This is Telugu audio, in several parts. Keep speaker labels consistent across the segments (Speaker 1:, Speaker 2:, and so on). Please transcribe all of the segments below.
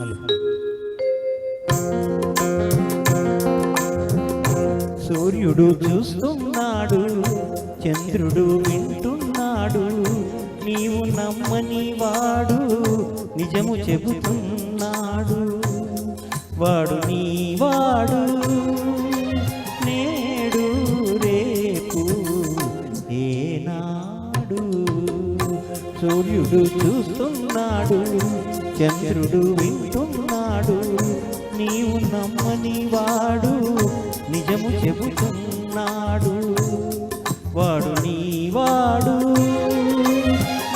Speaker 1: హలో. సూర్యుడు చూస్తున్నాడు, చంద్రుడు వింటున్నాడు, నీవు నమ్మని వాడు నిజము చెబుతున్నాడు. వాడు నీవాడు, నేడు రేపు ఏనాడు. సూర్యుడు చూస్తున్నాడు, చంద్రుడు వింటున్నాడు, నీవు నమ్మని వాడు నిజము చెబుతున్నాడు. వాడు నీవాడు,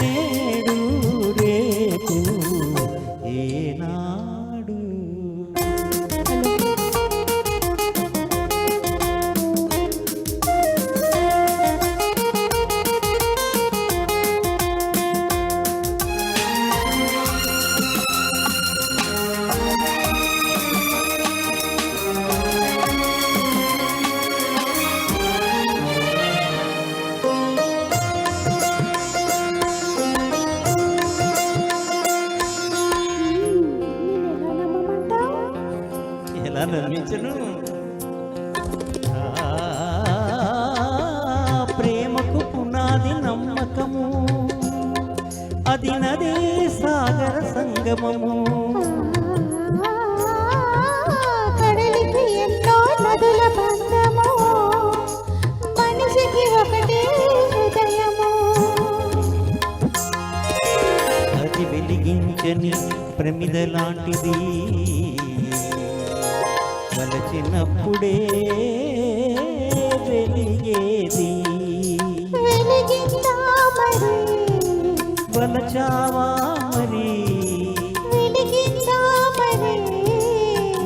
Speaker 1: నేడు రేపు ఏనాడు. ఎలా నమ్మించను? ప్రేమకు పునాది నమ్మకము, అది నదే సాగర సంగమము.
Speaker 2: కడలికి ఎన్నో నదుల బంధము, మనిషికి ఒకటే హృదయము.
Speaker 1: అది వెలిగించని ప్రమిద లాంటిది, వలచినప్పుడే వెలిగేది. వలచావా మరి,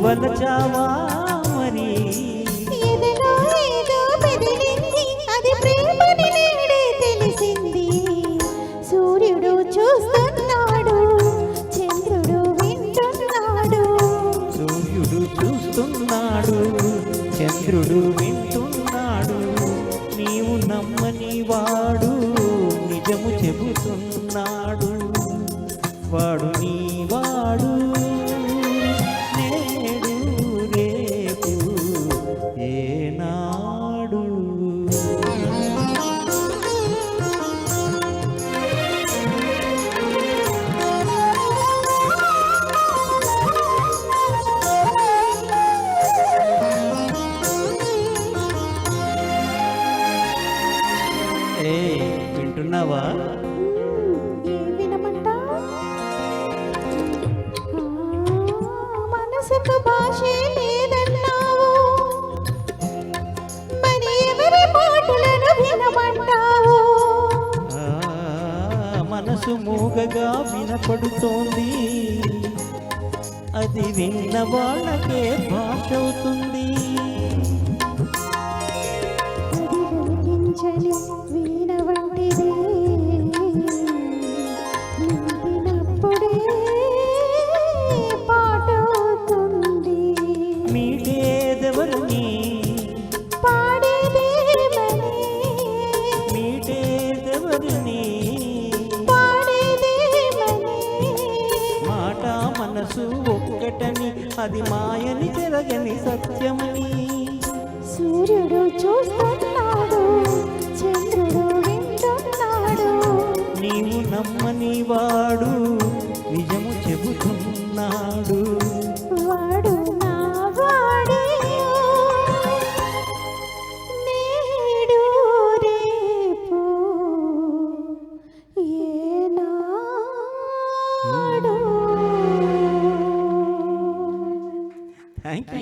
Speaker 1: వలచావా మరి.
Speaker 2: ఏదో బెదిరింది, అది ప్రేమని నేడే తెలిసింది. సూర్యుడు చూస్తున్నాడు, చంద్రుడు వింటున్నాడు.
Speaker 1: సూర్యుడు చూస్తున్నాడు, చంద్రుడు వింటున్నాడు, నీవు నమ్మని వాడు నిజము చెబుతున్నాడు. వాడు నీవాడు, నేడు రేపు ఏనాడు. ఏ వింటున్నావా?
Speaker 2: వినమంటావు? మనసుకు భాషే లేదన్నావు, మరి ఎవరి మాటలను వినమంటావు?
Speaker 1: మనసు మూగగా వినపడుతోంది, అది విన్న వాళ్ళకే భాష అవుతుంది.
Speaker 2: అది వెలిగించని వీణ వంటిది, వింటినప్పుడే పాట అవుతుంది.
Speaker 1: మీటేదెవరిని,
Speaker 2: పాడేదేమని,
Speaker 1: మీటేదెవరిని,
Speaker 2: పాడేదేమని.
Speaker 1: మాట మనసు ఒక్కటని, అది మాయని జరగని సత్యమని.
Speaker 2: సూర్యుడు చూస్తున్నాడు, చంద్రుడు వింటున్నాడు.
Speaker 1: నీవు నమ్మని వాడు నిజము చెబుతున్నాడు.
Speaker 2: వాడు నా వాడే, నేడు రేపు ఏనాడు.
Speaker 1: Thank you.